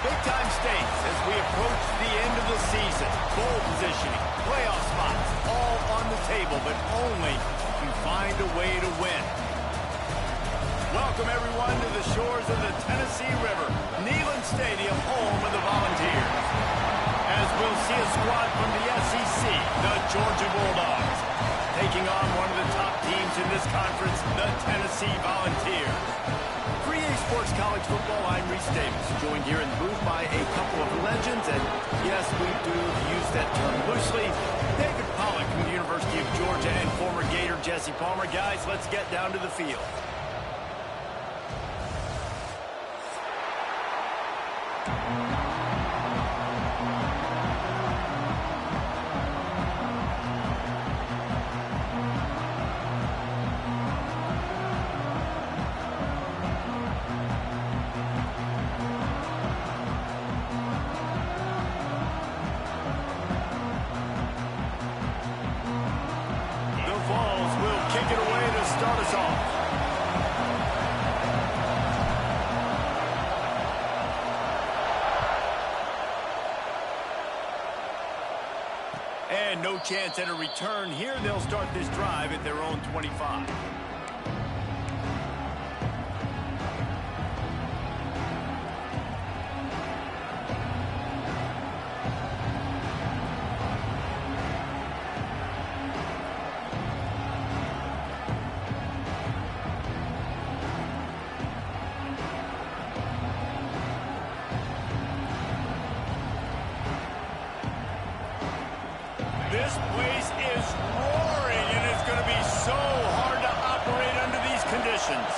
Big-time stakes as we approach the end of the season. Bowl positioning, playoff spots, all on the table, but only if you find a way to win. Welcome, everyone, to the shores of the Tennessee River, Neyland Stadium, home of the Volunteers. As we'll see a squad from the SEC, the Georgia Bulldogs, taking on one of the top teams in this conference, the Tennessee Volunteers. For EA Sports College Football, I'm Reese Davis, joined here in the booth by a couple of legends, and yes, we do use that term loosely. David Pollack from the University of Georgia and former Gator Jesse Palmer. Guys, let's get down to the field. And no chance at a return here. They'll start this drive at their own 25. This place is roaring, and it's going to be so hard to operate under these conditions.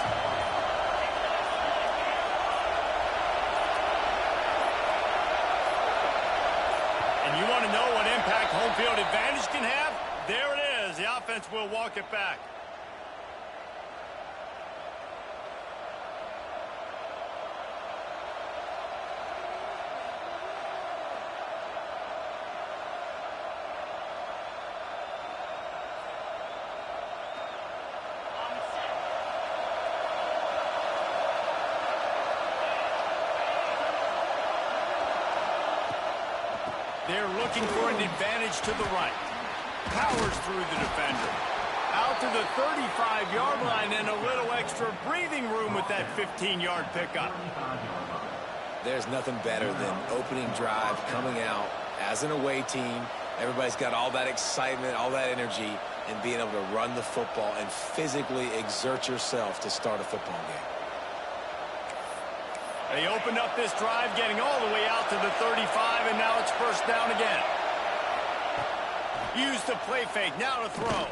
And you want to know what impact home field advantage can have? There it is. The offense will walk it back. They're looking for an advantage to the right. Powers through the defender. Out to the 35-yard line and a little extra breathing room with that 15-yard pickup. There's nothing better than opening drive, coming out as an away team. Everybody's got all that excitement, all that energy, and being able to run the football and physically exert yourself to start a football game. They opened up this drive, getting all the way out to the 35, and now it's first down again. Use the play fake, now to throw.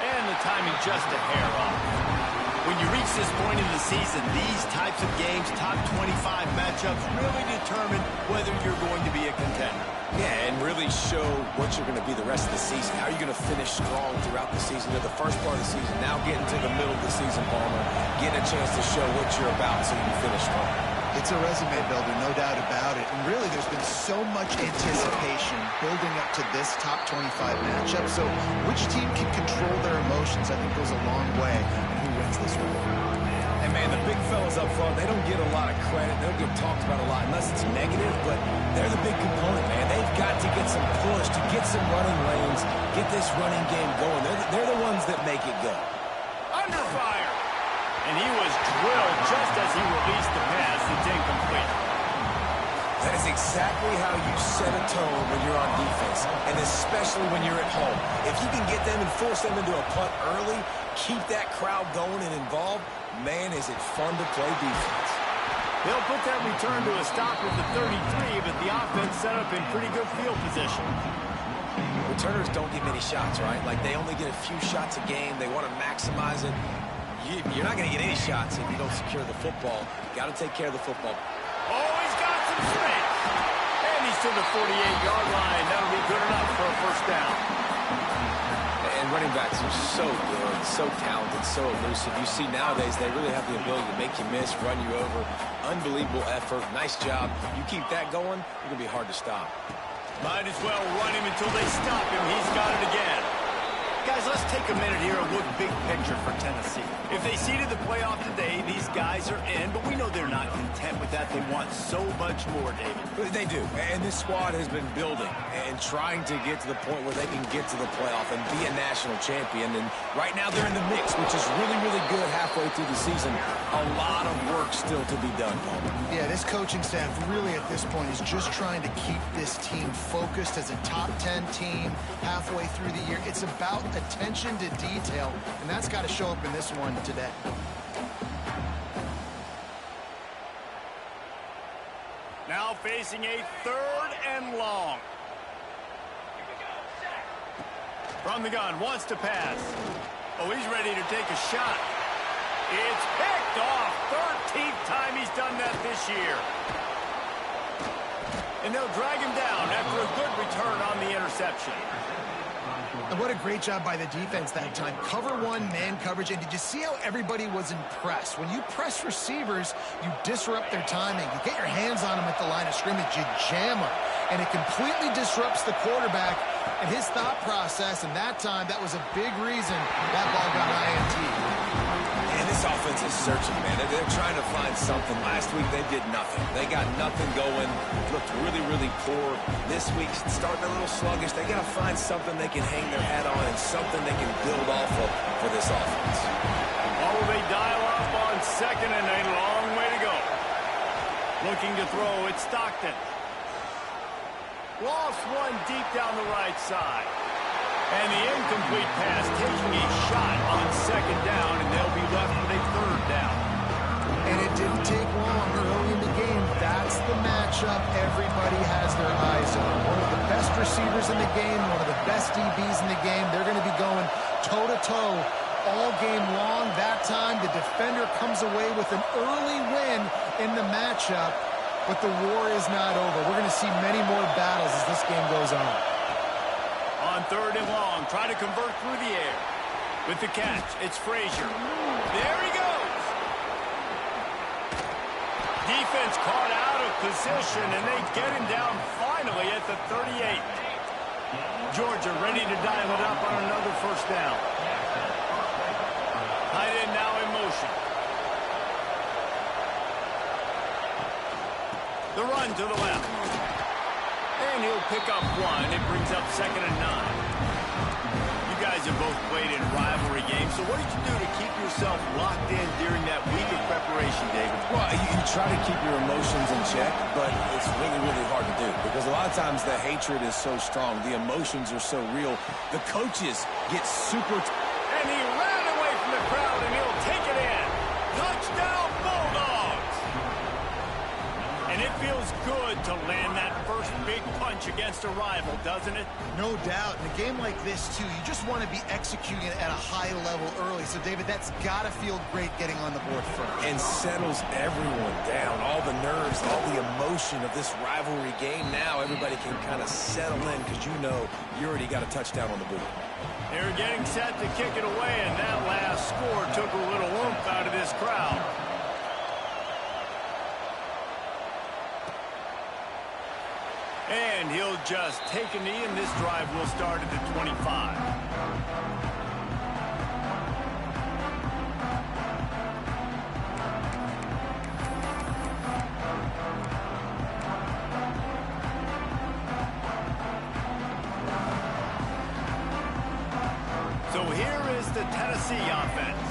And the timing just a hair off. When you reach this point in the season, these types of games, top 25 matchups, really determine whether you're going to be a contender. Yeah, and really show what you're going to be the rest of the season. How are you going to finish strong throughout the season? You're the first part of the season, now getting to the middle of the season, Palmer, getting a chance to show what you're about so you can finish strong. It's a resume builder, no doubt about it. And really, there's been so much anticipation building up to this top 25 matchup. So which team can control their emotions, I think, goes a long way in who wins this one. And, man, the big fellas up front, they don't get a lot of credit. They don't get talked about a lot unless it's negative, but they're the big component, man. They've got to get some push, to get some running lanes, get this running game going. They're the ones that make it go. Under fire. And he was drilled just as he released the pass. It's incomplete. That is exactly how you set a tone when you're on defense, and especially when you're at home. If you can get them and force them into a punt early, keep that crowd going and involved, man, is it fun to play defense. They'll put that return to a stop at the 33, but the offense set up in pretty good field position. Returners don't get many shots, right? Like, they only get a few shots a game. They want to maximize it. You're not going to get any shots if you don't secure the football. Got to take care of the football. Oh, he's got some space. And he's to the 48-yard line. That'll be good enough for a first down. And running backs are so good, so talented, so elusive. You see nowadays they really have the ability to make you miss, run you over. Unbelievable effort. Nice job. You keep that going, it's going to be hard to stop. Might as well run him until they stop him. He's got it again. Guys, let's take a minute here and look big picture for Tennessee. If they seeded the playoff today, these guys are in, but we know they're not content with that. They want so much more, David. They do, and this squad has been building and trying to get to the point where they can get to the playoff and be a national champion. And right now they're in the mix, which is really, really good halfway through the season. A lot of work still to be done, Palmer. Yeah, this coaching staff really at this point is just trying to keep this team focused as a top 10 team halfway through the year. It's about attention to detail, and that's got to show up in this one today. Now facing a 3rd and long. From the gun, wants to pass. Oh, he's ready to take a shot. It's picked off. 13th time he's done that this year. And they'll drag him down after a good return on the interception. And what a great job by the defense that time. Cover one, man coverage. And did you see how everybody was impressed? When you press receivers, you disrupt their timing. You get your hands on them at the line of scrimmage. You jam them. And it completely disrupts the quarterback and his thought process. And that time, that was a big reason that ball got INT. And this offense is searching, man. They're trying to find something. Last week, they did nothing. They got nothing going. Looked really, really poor. This week, starting a little sluggish. They got to find something they can hang their hat on and something they can build off of for this offense. Oh, they dial up on 2nd and a long way to go. Looking to throw, it's Stockton. Lost one deep down the right side. And the incomplete pass taking a shot on 2nd down, and they'll be left with a 3rd down. And it didn't take long early in the game. That's the matchup everybody has their eyes on. One of the best receivers in the game, one of the best DBs in the game. They're going to be going toe-to-toe all game long. That time, the defender comes away with an early win in the matchup, but the war is not over. We're going to see many more battles as this game goes on. On 3rd and long, try to convert through the air. With the catch, it's Frazier. There he goes. Defense caught out of position, and they get him down finally at the 38. Georgia ready to dial it up on another 1st down. Tight end now in motion. The run to the left. And he'll pick up one. It brings up 2nd and 9. You guys have both played in rivalry games, so what did you do to keep yourself locked in during that week of preparation, David? Well, you try to keep your emotions in check, but it's really, really hard to do because a lot of times the hatred is so strong. The emotions are so real. The coaches get super... And he ran away from the crowd, and he'll take it in. Touchdown, Bulldogs! And it feels good to land that first big punch against a rival, doesn't it? No doubt. In a game like this, too, you just want to be executing at a high level early. So, David, that's got to feel great getting on the board first. And settles everyone down. All the nerves, all the emotion of this rivalry game. Now everybody can kind of settle in because you know you already got a touchdown on the board. They're getting set to kick it away, and that last score took a little oomph out of this crowd. And he'll just take a knee, and this drive will start at the 25. So here is the Tennessee offense.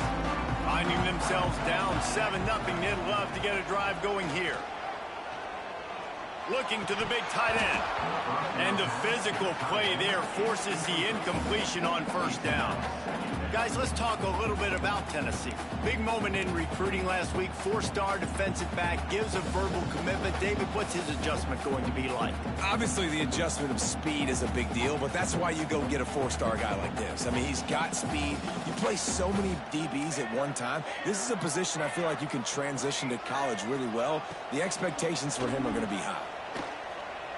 Finding themselves down 7-0, they'd love to get a drive going here. Looking to the big tight end. And the physical play there forces the incompletion on 1st down. Guys, let's talk a little bit about Tennessee. Big moment in recruiting last week. 4-star defensive back gives a verbal commitment. David, what's his adjustment going to be like? Obviously, the adjustment of speed is a big deal, but that's why you go get a 4-star guy like this. I mean, he's got speed. You play so many DBs at one time. This is a position I feel like you can transition to college really well. The expectations for him are going to be high.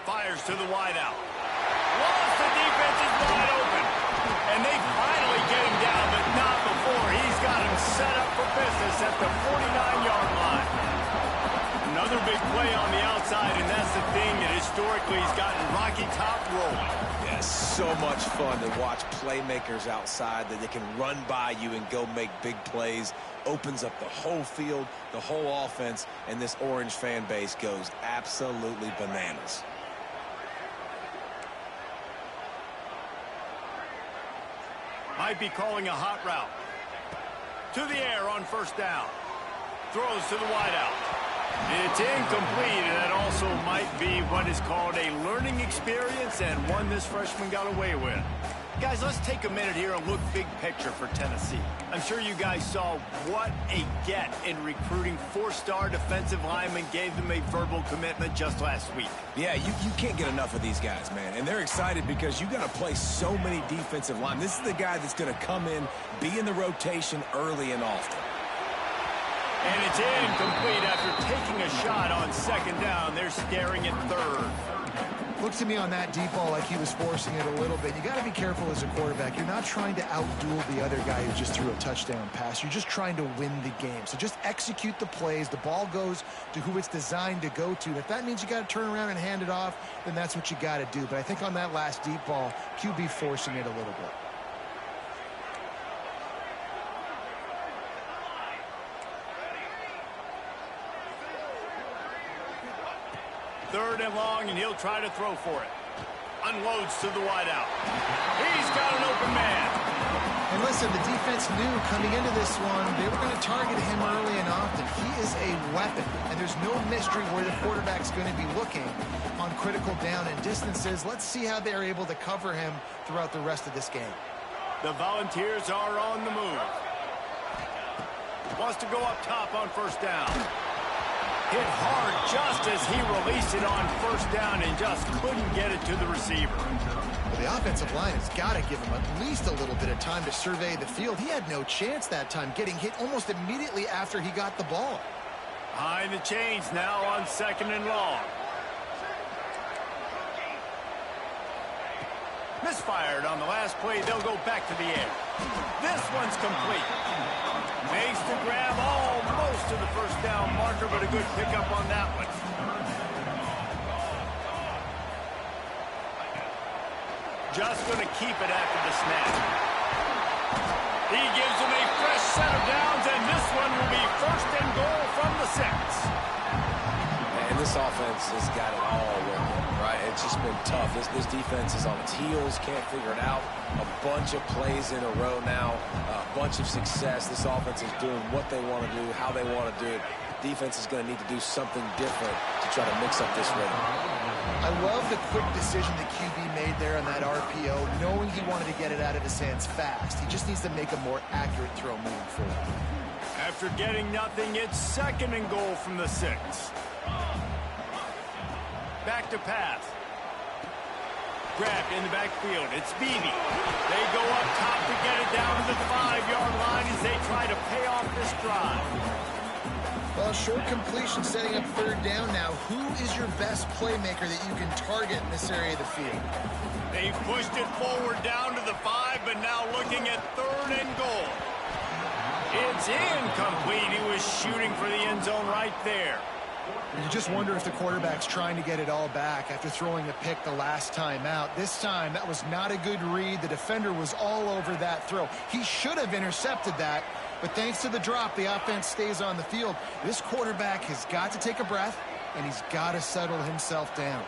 Fires to the wideout. Lost, the defense is wide open. And they finally get him down, but not before. He's got him set up for business at the 49-yard line. Another big play on the outside, and that's the thing that historically has gotten Rocky Top rolling. Yeah, so much fun to watch playmakers outside that they can run by you and go make big plays. Opens up the whole field, the whole offense, and this Orange fan base goes absolutely bananas. Might be calling a hot route. To the air on first down. Throws to the wideout. It's incomplete, and that also might be what is called a learning experience and one this freshman got away with. Guys, let's take a minute here and look big picture for Tennessee. I'm sure you guys saw what a get in recruiting four-star defensive linemen gave them a verbal commitment just last week. Yeah, you can't get enough of these guys, man. And they're excited because you got to play so many defensive linemen. This is the guy that's going to come in, be in the rotation early and often. And it's incomplete after taking a shot on second down. They're staring at third. Looks to me on that deep ball like he was forcing it a little bit. You got to be careful as a quarterback. You're not trying to outduel the other guy who just threw a touchdown pass. You're just trying to win the game. So just execute the plays. The ball goes to who it's designed to go to. And if that means you got to turn around and hand it off, then that's what you got to do. But I think on that last deep ball, QB forcing it a little bit. Third and long, and he'll try to throw for it. Unloads to the wideout. He's got an open man. And listen, the defense knew coming into this one, they were going to target him early and often. He is a weapon, and there's no mystery where the quarterback's going to be looking on critical down and distances. Let's see how they're able to cover him throughout the rest of this game. The Volunteers are on the move. Wants to go up top on first down. Hit hard just as he released it on first down and just couldn't get it to the receiver. Well, the offensive line has got to give him at least a little bit of time to survey the field. He had no chance that time, getting hit almost immediately after he got the ball. Behind the chains now on second and long. Misfired on the last play. They'll go back to the air. This one's complete. Makes the grab almost to the first down marker, but a good pickup on that one. Just going to keep it after the snap. He gives him a fresh set of downs, and this one will be first and goal from the 6. And this offense has got it all working, right? It's just been tough. This defense is on its heels, can't figure it out. A bunch of plays in a row now, a bunch of success. This offense is doing what they want to do, how they want to do it. Defense is going to need to do something different to try to mix up this rhythm. I love the quick decision the QB made there on that RPO, knowing he wanted to get it out of his hands fast. He just needs to make a more accurate throw moving forward. After getting nothing, it's second and goal from the 6. Back to pass. Grabbed in the backfield. It's Beebe. They go up top to get it down to the 5-yard line as they try to pay off this drive. Well, short completion setting up third down now. Who is your best playmaker that you can target in this area of the field? They pushed it forward down to the 5, but now looking at third and goal. It's incomplete. He was shooting for the end zone right there. You just wonder if the quarterback's trying to get it all back after throwing a pick the last time out. This time, that was not a good read. The defender was all over that throw. He should have intercepted that, but thanks to the drop, the offense stays on the field. This quarterback has got to take a breath, and he's got to settle himself down.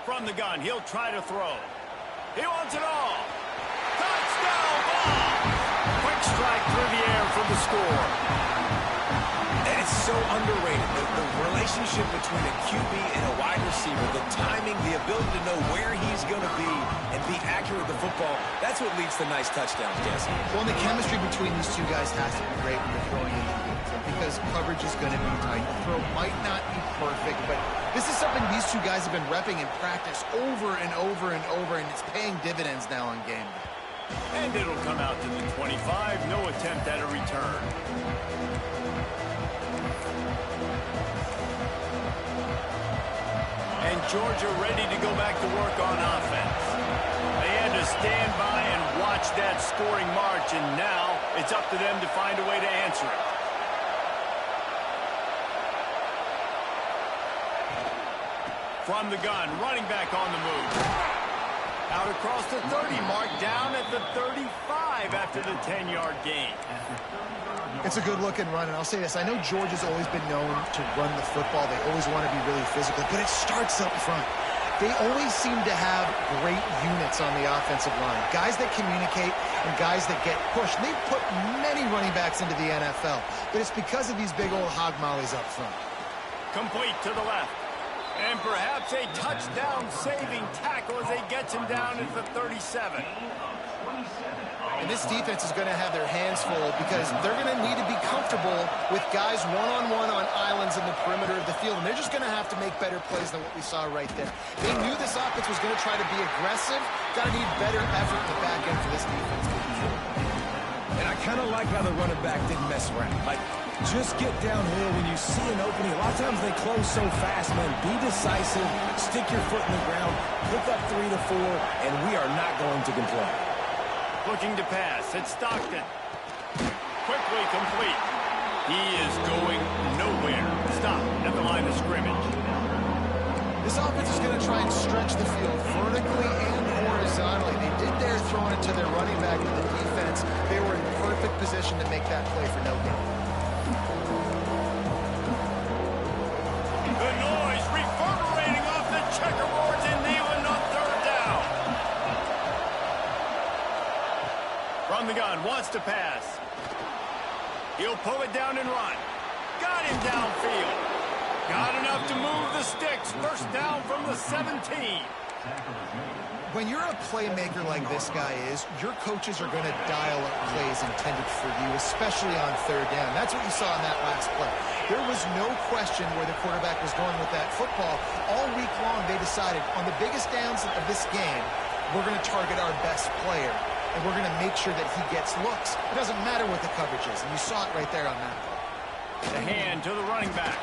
From the gun, he'll try to throw. He wants it all. Touchdown ball! Quick strike through the air for the score. And it's so underrated. The relationship between a QB and a wide receiver, the timing, the ability to know where he's going to be and be accurate with the football, that's what leads to nice touchdowns, Jesse. Well, the chemistry between these two guys has to be great when they're throwing in the game because coverage is going to be tight. The throw might not be perfect, but this is something these two guys have been repping in practice over and over and over, and it's paying dividends now on game day. And it'll come out to the 25. No attempt at a return. Georgia ready to go back to work on offense. They had to stand by and watch that scoring march, and now it's up to them to find a way to answer it. From the gun, running back on the move. Out across the 30, marked down at the 35 after the 10-yard gain. It's a good-looking run, and I'll say this. I know Georgia's always been known to run the football. They always want to be really physical, but it starts up front. They always seem to have great units on the offensive line, guys that communicate and guys that get pushed. They've put many running backs into the NFL, but it's because of these big old hog mollies up front. Complete to the left. And perhaps a touchdown-saving tackle as they get him down at the 37. And this defense is going to have their hands full because they're going to need to be comfortable with guys one-on-one on islands in the perimeter of the field. And they're just going to have to make better plays than what we saw right there. They knew this offense was going to try to be aggressive. Got to need better effort in the back end for this defense to control. And I kind of like how the running back didn't mess around. Like, just get downhill when you see an opening. A lot of times they close so fast, man. Be decisive, stick your foot in the ground, pick up 3 to 4, and we are not going to complain. Looking to pass. It's Stockton. Quickly complete. He is going nowhere. Stop at the line of scrimmage. This offense is going to try and stretch the field vertically and horizontally. They did there throwing it to their running back with the defense. They were in perfect position to make that play for no gain. The noise reverberating off the checkerboards in Neyland on third down. From the gun, wants to pass. He'll pull it down and run. Got him downfield. Got enough to move the sticks. First down from the 17. When you're a playmaker like this guy is, your coaches are going to dial up plays intended for you, especially on third down. That's what you saw in that last play. There was no question where the quarterback was going with that football. All week long, they decided on the biggest downs of this game, we're going to target our best player, and we're going to make sure that he gets looks. It doesn't matter what the coverage is, and you saw it right there on that play. The hand to the running back.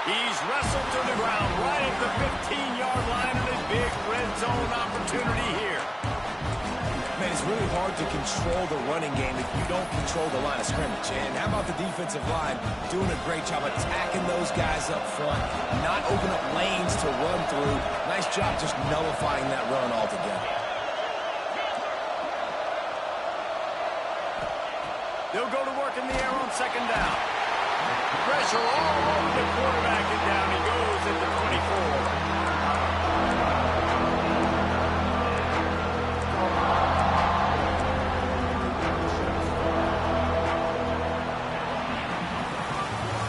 He's wrestled to the ground right at the 15-yard line, and a big red zone opportunity here. Man, it's really hard to control the running game if you don't control the line of scrimmage. And how about the defensive line doing a great job attacking those guys up front, not open up lanes to run through. Nice job just nullifying that run altogether. They'll go to work in the air on second down. Pressure all over the quarterback, and down he goes at the 24.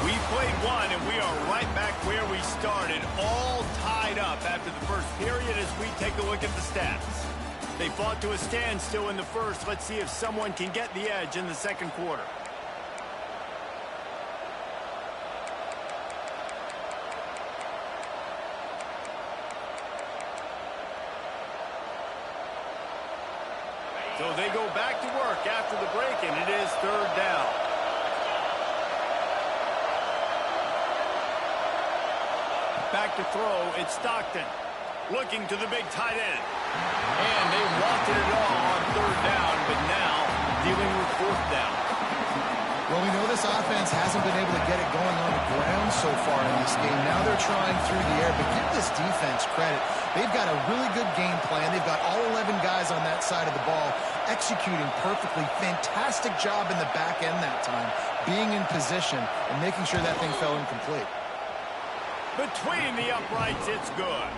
We played one, and we are right back where we started, all tied up after the first period as we take a look at the stats. They fought to a standstill in the first. Let's see if someone can get the edge in the second quarter. So they go back to work after the break, and it is third down. Back to throw, it's Stockton. Looking to the big tight end. And they wanted it all on third down, but now dealing with fourth down. Well, we know this offense hasn't been able to get it going on the ground so far in this game. Now they're trying through the air, but give this defense credit. They've got a really good game plan. They've got all 11 guys on that side of the ball executing perfectly. Fantastic job in the back end that time, being in position and making sure that thing fell incomplete. Between the uprights, it's good.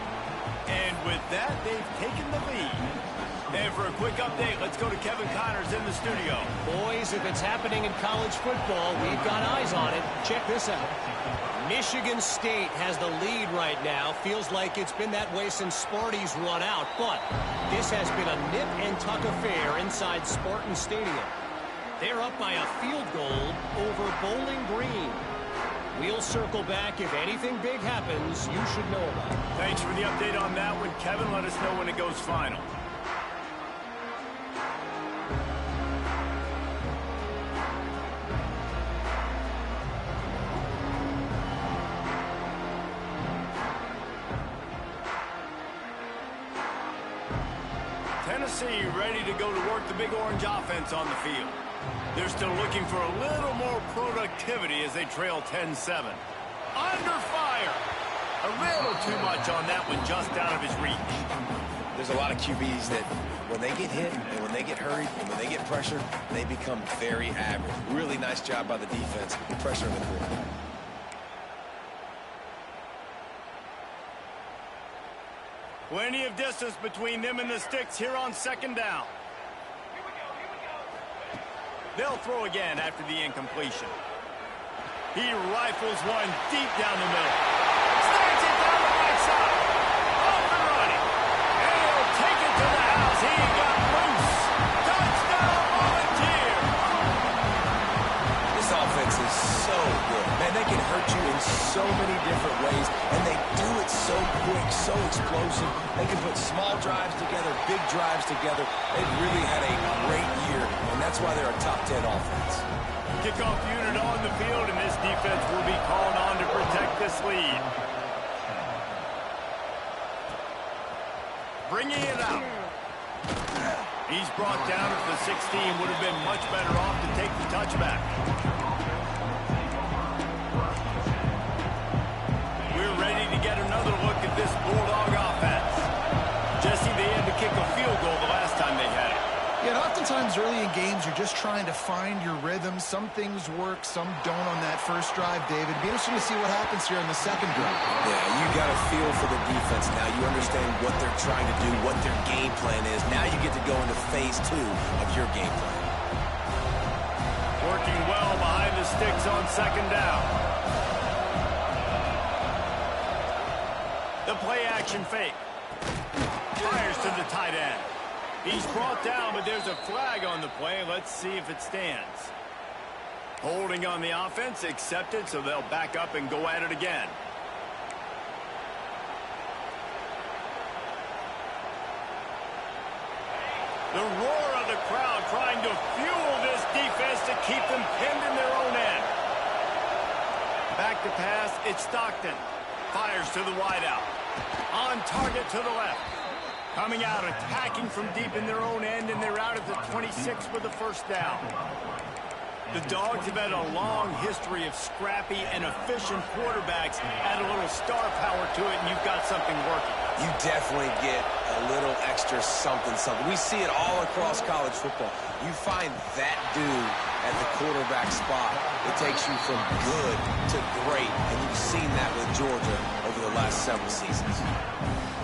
And with that, they've taken the lead. And for a quick update, let's go to Kevin Connors in the studio. Boys, if it's happening in college football, we've got eyes on it. Check this out. Michigan State has the lead right now. Feels like it's been that way since Sparty's run out. But this has been a nip-and-tuck affair inside Spartan Stadium. They're up by a field goal over Bowling Green. We'll circle back. If anything big happens, you should know about it. Thanks for the update on that one, Kevin. Let us know when it goes final. Tennessee ready to go to work the Big Orange offense on the field. They're still looking for a little more productivity as they trail 10-7. Under fire. A little too much on that one, just out of his reach. There's a lot of QBs that when they get hit and when they get hurried and when they get pressured, they become very average. Really nice job by the defense, pressuring the quarterback. Plenty of distance between them and the sticks here on second down. They'll throw again after the incompletion. He rifles one deep down the middle. Snags it down the right side. Up and running. And he'll take it to the house. He got loose. Touchdown, Volunteer. This offense is so good. Man, they can hurt you in so many different ways, and they do it so quick, so explosive. They can put small drives together, big drives together. They've really had a great year, and that's why they're a top 10 offense. Kickoff unit on the field, and this defense will be called on to protect this lead. Bringing it out. He's brought down at the 16. Would have been much better off to take the touchback. We're ready to get another look at this Bulldog offense. Jesse, they had to kick a field goal the last time they had it. Yeah, and oftentimes early in games, you're just trying to find your rhythm. Some things work, some don't on that first drive, David. It'd be interesting to see what happens here in the second drive. Yeah, you got a feel for the defense now. You understand what they're trying to do, what their game plan is. Now you get to go into phase 2 of your game plan. Working well behind the sticks on second down. The play action fake. Fires to the tight end. He's brought down, but there's a flag on the play. Let's see if it stands. Holding on the offense, accepted, so they'll back up and go at it again. The roar of the crowd trying to fuel this defense to keep them pinned in their own end. Back to pass, it's Stockton. Fires to the wideout. On target to the left. Coming out, attacking from deep in their own end, and they're out at the 26 with the first down. The Dogs have had a long history of scrappy and efficient quarterbacks. Add a little star power to it, and you've got something working. You definitely get a little extra something. We see it all across college football. You find that dude at the quarterback spot. It takes you from good to great, and you've seen that with Georgia over the last several seasons.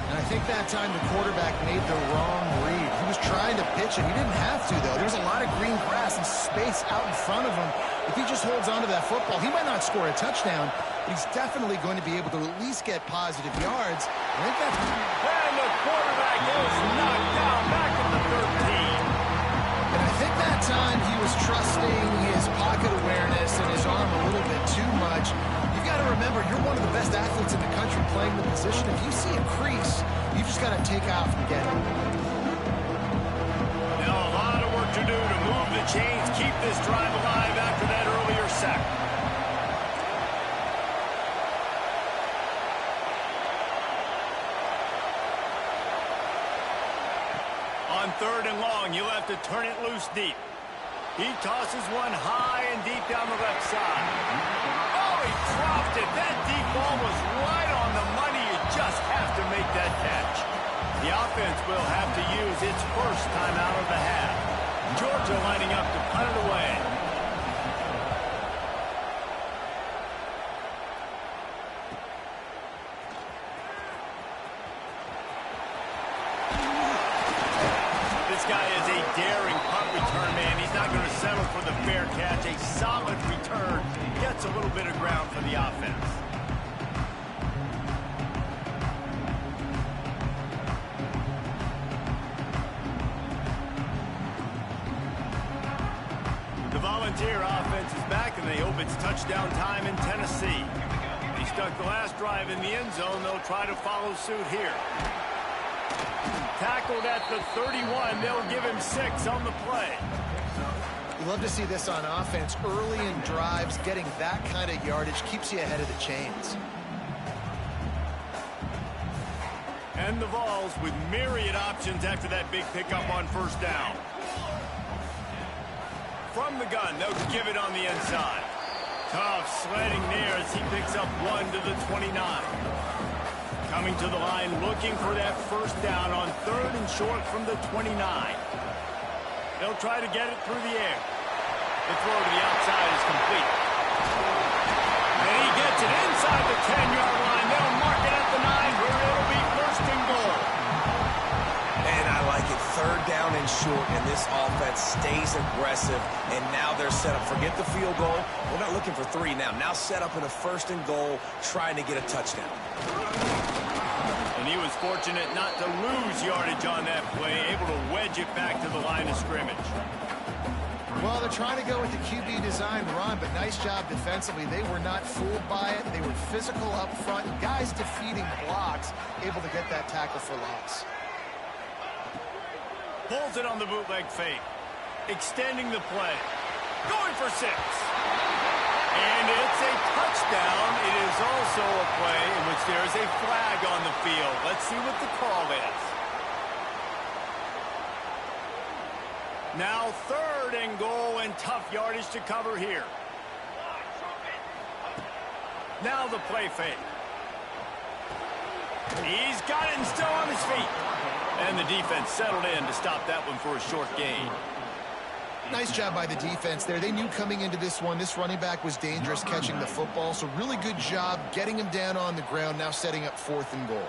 And I think that time the quarterback made the wrong read. He was trying to pitch it. He didn't have to, though. There's a lot of green grass and space out in front of him. If he just holds on to that football, he might not score a touchdown, but he's definitely going to be able to at least get positive yards. I think that's... And the quarterback is knocked down back at the 13. And I think that time he was trusting his pocket awareness and his arm a little bit too much. You've got to remember, you're one of the best athletes in the country playing the position. If you see a crease, you've just got to take off and get it. Now a lot of work to do to move the chains, keep this drive alive after that earlier sack. On third and long, you'll have to turn it loose deep. He tosses one high and deep down the left side. Oh, he dropped it. That deep ball was right on the money. You just have to make that catch. The offense will have to use its first timeout of the half. Georgia lining up to punt it away. This guy is a daring punt return man. He's not going to settle for the fair catch. A solid return. Gets a little bit of ground for the offense. The Volunteer offense is back, and they hope it's touchdown time in Tennessee. They stuck the last drive in the end zone. They'll try to follow suit here. Tackled at the 31. They'll give him 6 on the play. You love to see this on offense. Early in drives, getting that kind of yardage keeps you ahead of the chains. And the Vols with myriad options after that big pickup on first down. From the gun, they'll give it on the inside. Tough sledding there as he picks up 1 to the 29. Coming to the line, looking for that first down on 3rd and short from the 29. They'll try to get it through the air. The throw to the outside is complete. And he gets it inside the 10-yard line. They'll mark it at the 9 where it'll be 1st and goal. And I like it. 3rd down and short, and this offense stays aggressive. And now they're set up. Forget the field goal. We're not looking for 3 now. Now set up in a 1st and goal, trying to get a touchdown. And he was fortunate not to lose yardage on that play, able to wedge it back to the line of scrimmage. Well, they're trying to go with the QB design run, but nice job defensively. They were not fooled by it. They were physical up front. Guys defeating blocks, able to get that tackle for loss. Pulls it on the bootleg fake. Extending the play. Going for 6. And it's a touchdown. It is also a play in which there is a flag on the field. Let's see what the call is. Now 3rd and goal and tough yardage to cover here. Now the play fake. He's got it and still on his feet. And the defense settled in to stop that one for a short gain. Nice job by the defense there. They knew coming into this one, this running back was dangerous catching the football. So really good job getting him down on the ground, now setting up 4th and goal.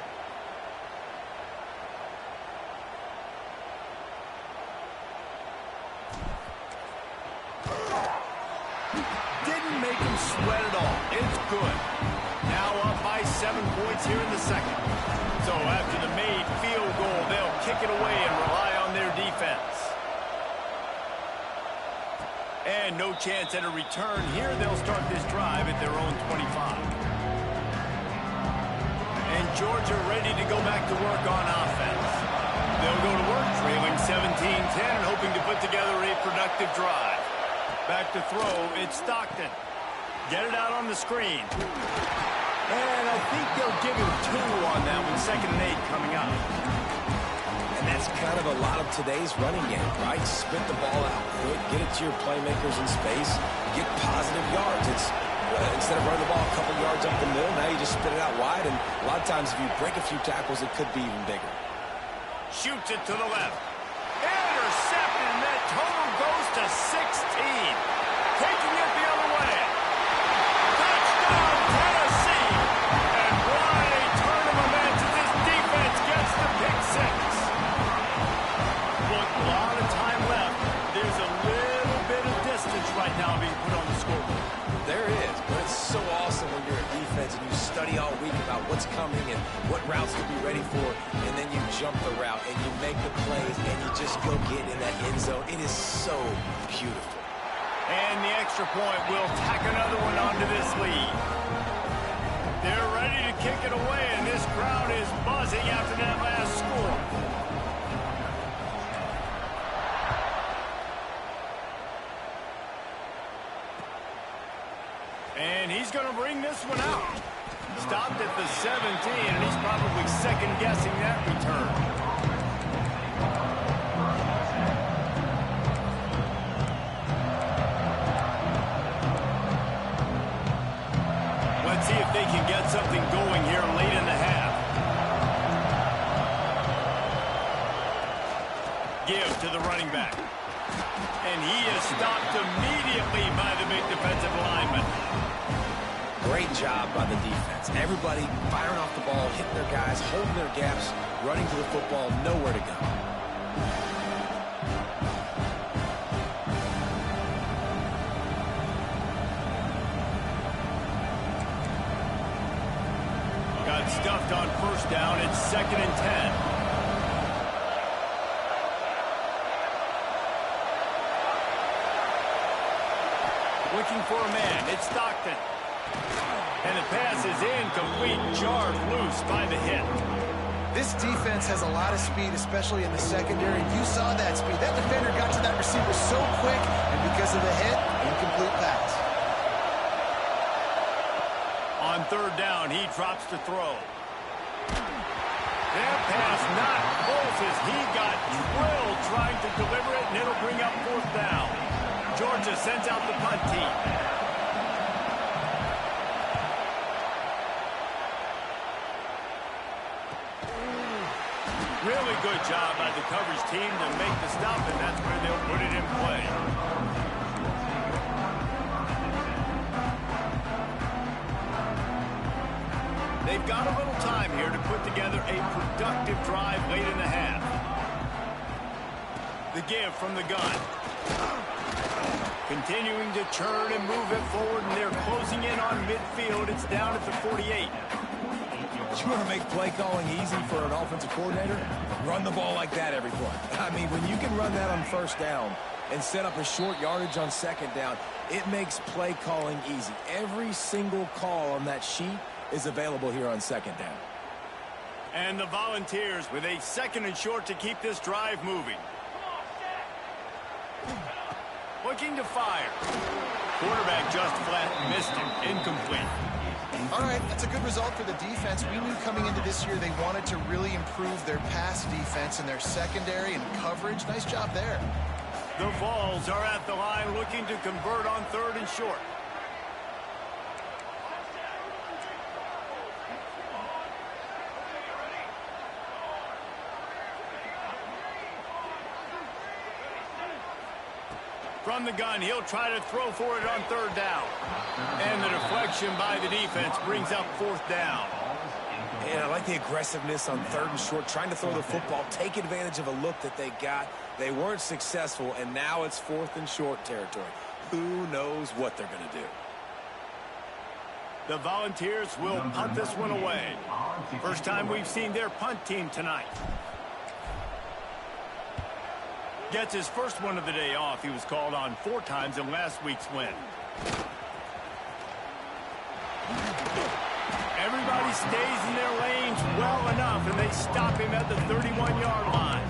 Didn't make him sweat at all. It's good. Now up by 7 points here in the second. So after the made field goal, they'll kick it away and rely on their defense. And no chance at a return here. They'll start this drive at their own 25. And Georgia ready to go back to work on offense. They'll go to work trailing 17-10 and hoping to put together a productive drive. Back to throw, it's Stockton. Get it out on the screen. And I think they'll give him 2 on that one. 2nd and 8 coming up. And that's kind of a lot of today's running game, right? Spit the ball out quick, get it to your playmakers in space, get positive yards. It's instead of running the ball a couple yards up the middle, now you just spit it out wide. And a lot of times if you break a few tackles, it could be even bigger. Shoots it to the left. Intercepted, and that total goes to 16. Taking it the other way. Touchdown, Tennessee. And what a turn of events as this defense gets the pick 6. Look, a lot of time left. There's a little bit of distance right now being put on the scoreboard. There is, but it's so awesome when you're a defense and you study all week about what's coming and what routes to be ready for, and then you jump the route and you make the plays and you just go get in that end zone. It is so beautiful. And the extra point will tack another one onto this lead. They're ready to kick it away, and this crowd is buzzing after that last score. And he's going to bring this one out. Stopped at the 17, and he's probably second-guessing that return. Let's see if they can get something going here late in the half. Give to the running back. And he is stopped immediately by the big defensive lineman. Great job by the defense. Everybody firing off the ball, hitting their guys, holding their gaps, running to the football, nowhere to go. Got stuffed on first down. It's 2nd and 10. Looking for a man. It's Stockton. And the pass is incomplete. Jarred loose by the hit. This defense has a lot of speed, especially in the secondary. You saw that speed. That defender got to that receiver so quick, and because of the hit, incomplete pass. On 3rd down, he drops to throw. That pass not close as he got drilled trying to deliver it, and it'll bring up 4th down. Georgia sends out the punt team. Really good job by the coverage team to make the stop, and that's where they'll put it in play. They've got a little time here to put together a productive drive late in the half. The give from the gun. Continuing to churn and move it forward, and they're closing in on midfield. It's down at the 48. You want to make play calling easy for an offensive coordinator? Run the ball like that every play. I mean, when you can run that on 1st down and set up a short yardage on 2nd down, it makes play calling easy. Every single call on that sheet is available here on 2nd down. And the Volunteers with a 2nd and short to keep this drive moving. Looking to fire. Quarterback just flat missed him. Incomplete. All right, that's a good result for the defense. We knew coming into this year they wanted to really improve their pass defense and their secondary and coverage. Nice job there. The Vols are at the line looking to convert on 3rd and short. From the gun, he'll try to throw for it on 3rd down. And the deflection by the defense brings up 4th down. And I like the aggressiveness on 3rd and short, trying to throw the football, take advantage of a look that they got. They weren't successful, and now it's 4th and short territory. Who knows what they're going to do? The Volunteers will punt this one away. First time we've seen their punt team tonight. Gets his first one of the day off. He was called on 4 times in last week's win. Everybody stays in their lanes well enough, and they stop him at the 31-yard line.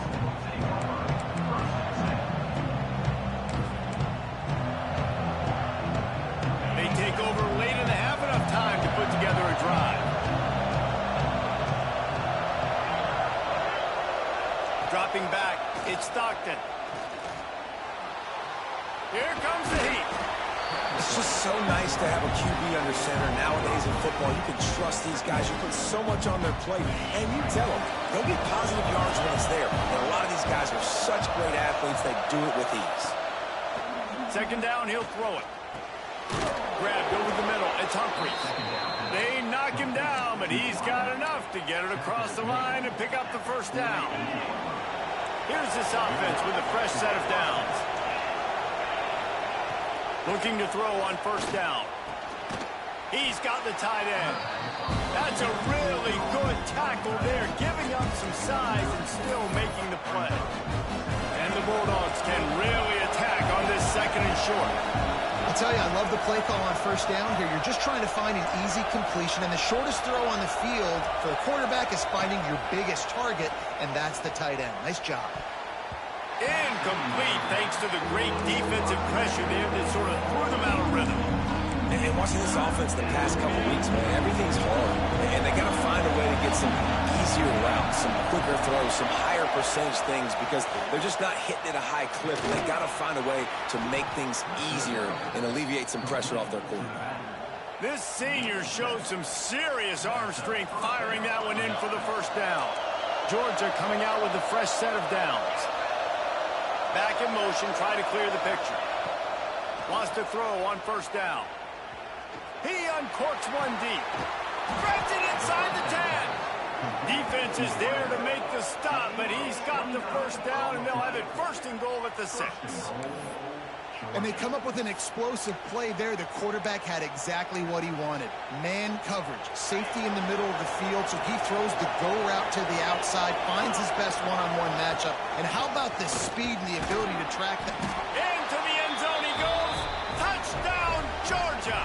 They take over late in the half, enough time to put together a drive. Dropping back, it's Stockton. Here comes the heat. It's just so nice to have a QB under center. Nowadays in football, you can trust these guys. You put so much on their plate, and you tell them they'll get positive yards when it's there. And a lot of these guys are such great athletes, they do it with ease. 2nd down, he'll throw it. Grabbed over the middle, it's Humphries. They knock him down, but he's got enough to get it across the line and pick up the 1st down. Here's this offense with a fresh set of downs. Looking to throw on 1st down. He's got the tight end. That's a really good tackle there, giving up some size and still making the play. And the Bulldogs can really attack on this 2nd and short. I'll tell you, I love the play call on 1st down here. You're just trying to find an easy completion, and the shortest throw on the field for a quarterback is finding your biggest target, and that's the tight end. Nice job. Incomplete thanks to the great defensive pressure there that sort of threw them out of rhythm. And watching this offense the past couple weeks, man, everything's hard. And they got to find a way to get some easier routes, some quicker throws, some higher percentage things, because they're just not hitting at a high clip. And they got to find a way to make things easier and alleviate some pressure off their quarterback. This senior showed some serious arm strength firing that one in for the 1st down. Georgia coming out with a fresh set of downs. Back in motion, try to clear the picture. Wants to throw on 1st down. He uncorks one deep. Grabs it inside the 10. Defense is there to make the stop, but he's got the 1st down, and they'll have it 1st and goal at the 6. And they come up with an explosive play there. The quarterback had exactly what he wanted. Man coverage, safety in the middle of the field, so he throws the go route to the outside, finds his best one-on-one matchup. And how about the speed and the ability to track that? Into the end zone he goes. Touchdown, Georgia.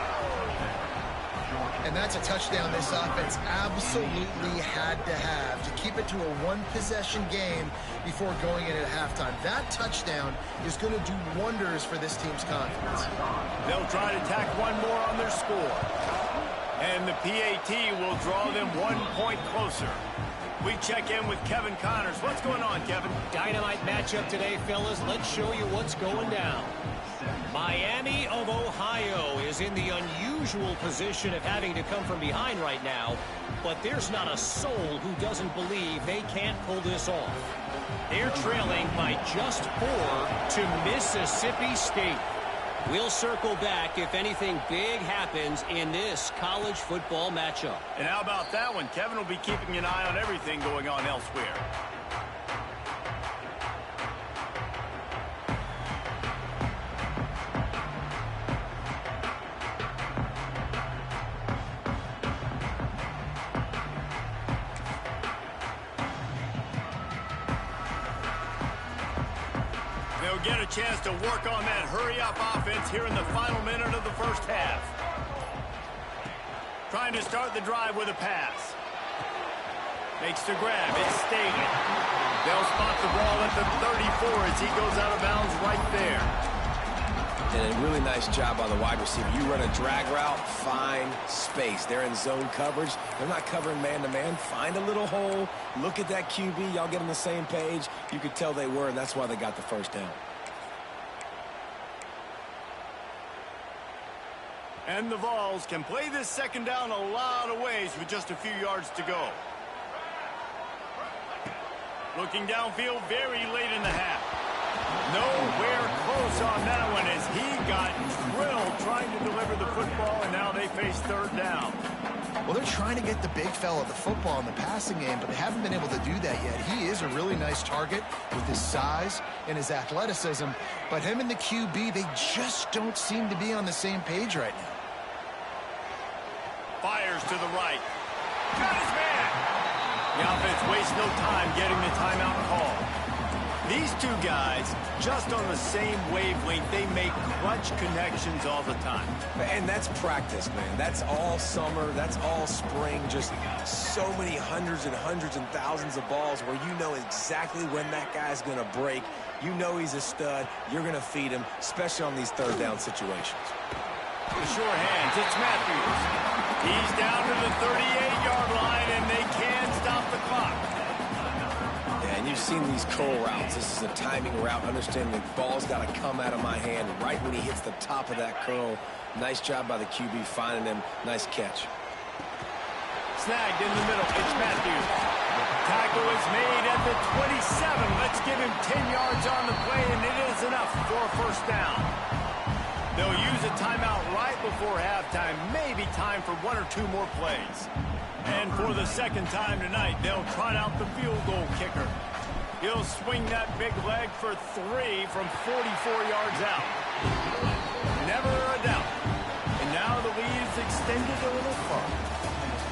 And that's a touchdown this offense absolutely had to have to keep it to a one-possession game before going in at halftime. That touchdown is going to do wonders for this team's confidence. They'll try to tack one more on their score. And the PAT will draw them 1 point closer. We check in with Kevin Connors. What's going on, Kevin? Dynamite matchup today, fellas. Let's show you what's going down. Miami of Ohio is in the unusual position of having to come from behind right now, but there's not a soul who doesn't believe they can't pull this off. They're trailing by just 4 to Mississippi State. We'll circle back if anything big happens in this college football matchup. And how about that one? Kevin will be keeping an eye on everything going on elsewhere. They'll get a chance to work on that hurry-up offense here in the final minute of the first half. Trying to start the drive with a pass. Makes the grab. It's Staten. They'll spot the ball at the 34 as he goes out of bounds right there. And a really nice job by the wide receiver. You run a drag route, find space. They're in zone coverage. They're not covering man-to-man. Find a little hole. Look at that QB. Y'all get on the same page. You could tell they were, and that's why they got the first down. And the Vols can play this second down a lot of ways with just a few yards to go. Looking downfield very late in the half. Nowhere close on that one as he got drilled trying to deliver the football, and now they face third down. Well, they're trying to get the big fella the football in the passing game, but they haven't been able to do that yet. He is a really nice target with his size and his athleticism, but him and the QB, they just don't seem to be on the same page right now. Fires to the right. Got his man. The offense wastes no time getting the timeout call. These two guys, just on the same wavelength, they make clutch connections all the time. And that's practice, man. That's all summer. That's all spring. Just so many hundreds and thousands of balls where you know exactly when that guy's going to break. You know he's a stud. You're going to feed him, especially on these third down situations. The sure hands, it's Matthews. He's down to the 38-yard line, and they can stop the clock. Yeah, and you've seen these curl routes. This is a timing route. Understanding the ball's got to come out of my hand right when he hits the top of that curl. Nice job by the QB finding him. Nice catch. Snagged in the middle. It's Matthews. Tackle is made at the 27. Let's give him 10 yards on the play, and it is enough for a first down. They'll use a timeout right before halftime. Maybe time for one or two more plays. And for the second time tonight, they'll trot out the field goal kicker. He'll swing that big leg for 3 from 44 yards out. Never a doubt. And now the lead is extended a little further.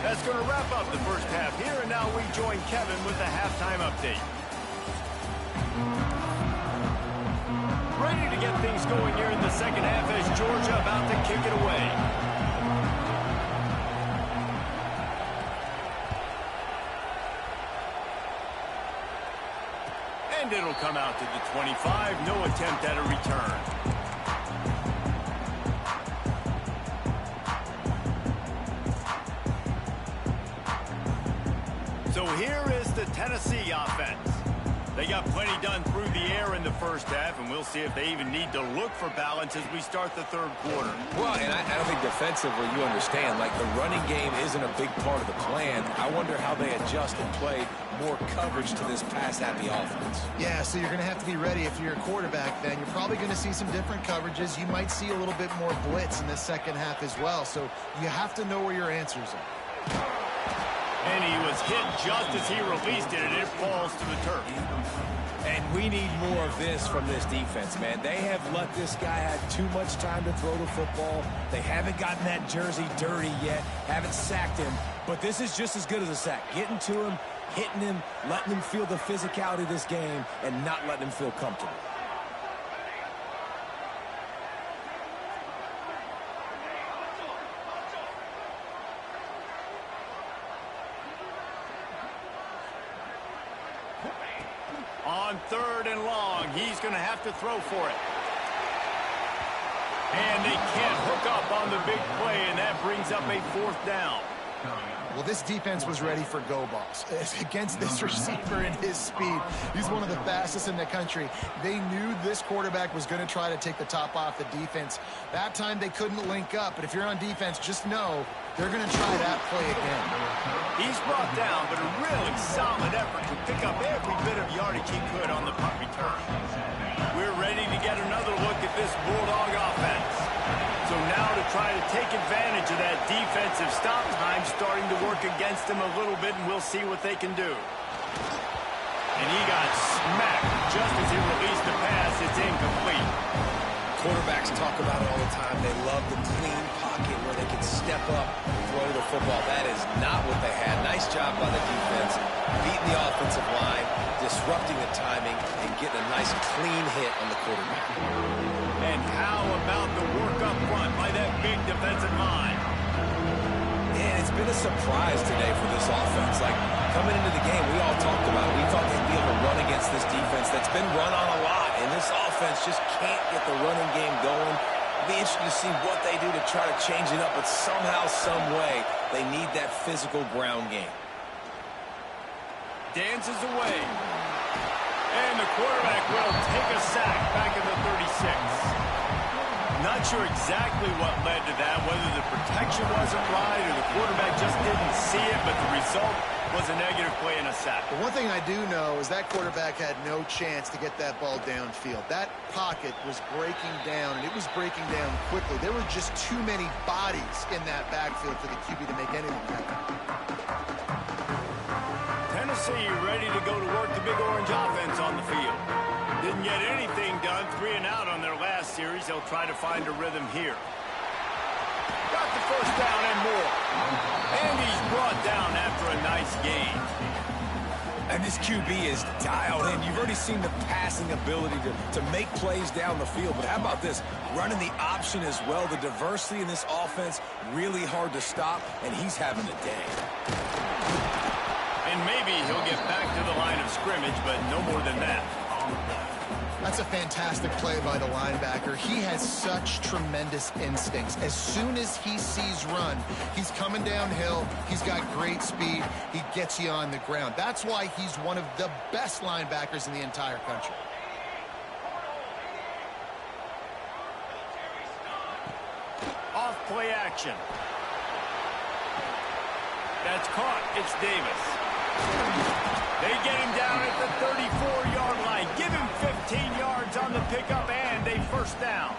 That's going to wrap up the first half here, and now we join Kevin with the halftime update. Ready to get things going here in the second half as Georgia about to kick it away. And it'll come out to the 25. No attempt at a return. So here is the Tennessee offense. They got plenty done through the air in the first half, and we'll see if they even need to look for balance as we start the third quarter. Well, and I don't think defensively you understand, like the running game isn't a big part of the plan. I wonder how they adjust and play more coverage to this pass-happy offense. Yeah, so you're going to have to be ready if you're a quarterback then. You're probably going to see some different coverages. You might see a little bit more blitz in the second half as well, so you have to know where your answers are. And he was hit just as he released it, and it falls to the turf. And we need more of this from this defense, man. They have let this guy have too much time to throw the football. They haven't gotten that jersey dirty yet, haven't sacked him. But this is just as good as a sack. Getting to him, hitting him, letting him feel the physicality of this game, and not letting him feel comfortable. On third and long, he's going to have to throw for it. And they can't hook up on the big play, and that brings up a fourth down. Well, this defense was ready for go balls. Against this receiver and his speed, he's one of the fastest in the country. They knew this quarterback was going to try to take the top off the defense. That time they couldn't link up, but if you're on defense, just know they're going to try that play again. He's brought down, but a really solid effort to pick up every bit of yardage he could on the punt return. We're ready to get another look at this Bulldog offense. So now to try to take advantage of that defensive stop time starting to work against him a little bit, and we'll see what they can do. And he got smacked just as he released the pass. It's incomplete. Quarterbacks talk about it all the time. They love the clean pocket where they can step up and throw the football. That is not what they had. Nice job by the defense, beating the offensive line, disrupting the timing, and getting a nice clean hit on the quarterback. And how about the work up front by that big defensive line? And it's been a surprise today for this offense. Like, coming into the game, we all talked about it. We thought they'd be able to run against this defense that's been run on a lot. And this offense just can't get the running game going. It'll be interesting to see what they do to try to change it up. But somehow, some way, they need that physical ground game. Dances away. And the quarterback will take a sack back in the 36. Not sure exactly what led to that, whether the protection wasn't right or the quarterback just didn't see it, but the result was a negative play and a sack. But one thing I do know is that quarterback had no chance to get that ball downfield. That pocket was breaking down, and it was breaking down quickly. There were just too many bodies in that backfield for the QB to make anything happen. Tennessee ready to go to work the Big Orange offense on the field. Didn't get anything done, 3 and out on their last series. They'll try to find a rhythm here. Got the first down and more. And he's brought down after a nice gain. And this QB is dialed in. You've already seen the passing ability to make plays down the field. But how about this? Running the option as well. The diversity in this offense, really hard to stop, and he's having a day. And maybe he'll get back to the line of scrimmage, but no more than that. That's a fantastic play by the linebacker. He has such tremendous instincts. As soon as he sees run, he's coming downhill. He's got great speed. He gets you on the ground. That's why he's one of the best linebackers in the entire country. Off play action. That's caught. It's Davis. They get him down at the 34-yard line. Give him 15 yards on the pickup and a first down.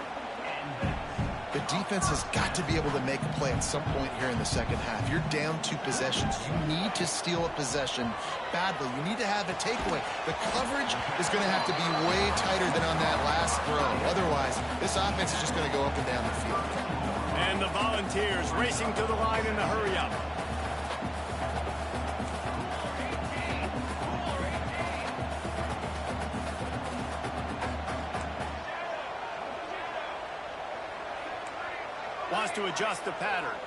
The defense has got to be able to make a play at some point here in the second half. You're down 2 possessions. You need to steal a possession badly. You need to have a takeaway. The coverage is going to have to be way tighter than on that last throw. Otherwise, this offense is just going to go up and down the field. And the Volunteers racing to the line in the hurry-up. Wants to adjust the pattern.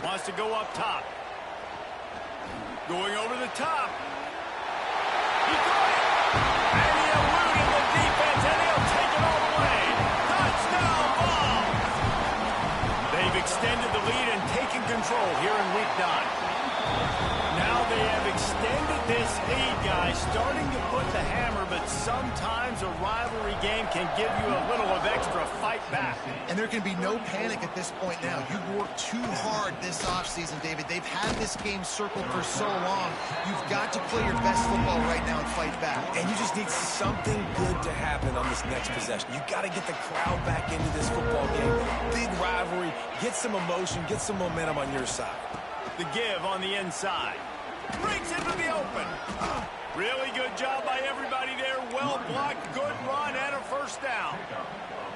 Wants to go up top. Going over the top. He got it. And he eluded the defense, and he'll take it all the way. Touchdown ball. They've extended the lead and taken control here in week 9. Now they have extended this lead, guys, starting to put the hammer, but sometimes a rivalry game can give you a little of extra fight back. And there can be no panic at this point now. You've worked too hard this offseason, David. They've had this game circled for so long. You've got to play your best football right now and fight back. And you just need something good to happen on this next possession. You got to get the crowd back into this football game. Big rivalry. Get some emotion. Get some momentum on your side. The give on the inside. Breaks into the open. Really good job by everybody there. Well blocked, good run, and a first down.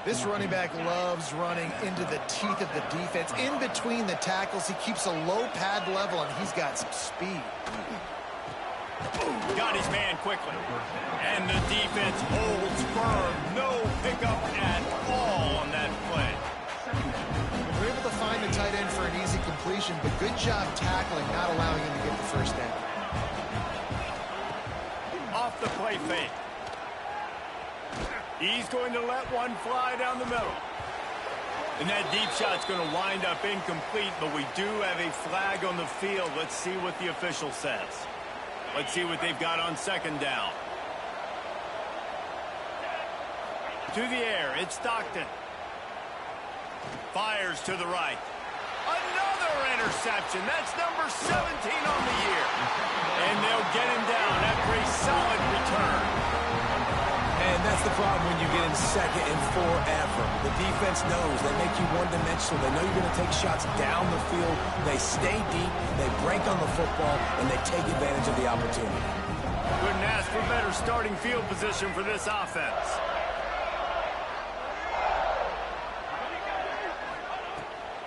This running back loves running into the teeth of the defense. In between the tackles, he keeps a low pad level, and he's got some speed. Got his man quickly. And the defense holds firm. No pickup at all on that play. We're able to find the tight end for an easy completion, but good job tackling, not allowing him to get the first down. Off the play fake. He's going to let one fly down the middle. And that deep shot's going to wind up incomplete, but we do have a flag on the field. Let's see what the official says. Let's see what they've got on second down. To the air, it's Stockton. Fires to the right. Another interception. That's number 17 on the year. And they'll get him down after a solid return. And that's the problem when you get in second and forever. The defense knows they make you one-dimensional. They know you're going to take shots down the field. They stay deep, they break on the football, and they take advantage of the opportunity. Couldn't ask for better starting field position for this offense.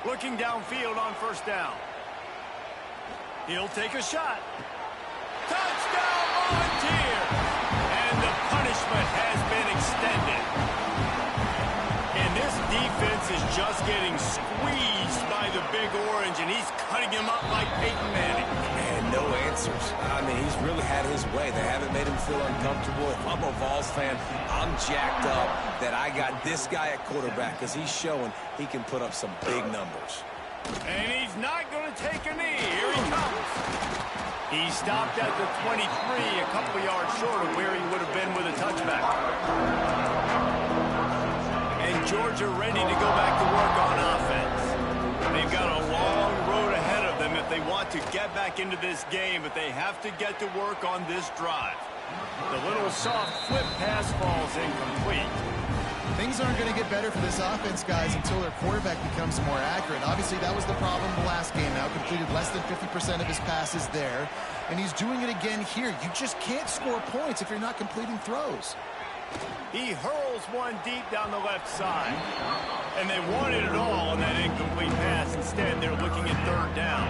Looking downfield on first down. He'll take a shot. Touchdown, Volunteer! And the punishment has been extended. And this defense is just getting squeezed by the Big Orange, and he's cutting him up like Peyton Manning. And no answers. I mean, he's really had his way. They haven't made him feel uncomfortable. If I'm a Vols fan, I'm jacked up that I got this guy at quarterback because he's showing he can put up some big numbers. And he's not going to take a knee. Here he comes. He stopped at the 23, a couple of yards short of where he would have been with a touchback. And Georgia ready to go back to work on offense. They've got a long road ahead of them if they want to get back into this game, but they have to get to work on this drive. The little soft flip pass falls incomplete. Things aren't going to get better for this offense, guys, until their quarterback becomes more accurate. Obviously, that was the problem the last game. Now completed less than 50% of his passes there, and he's doing it again here. You just can't score points if you're not completing throws. He hurls one deep down the left side, and they wanted it all on that incomplete pass. Instead, they're looking at third down.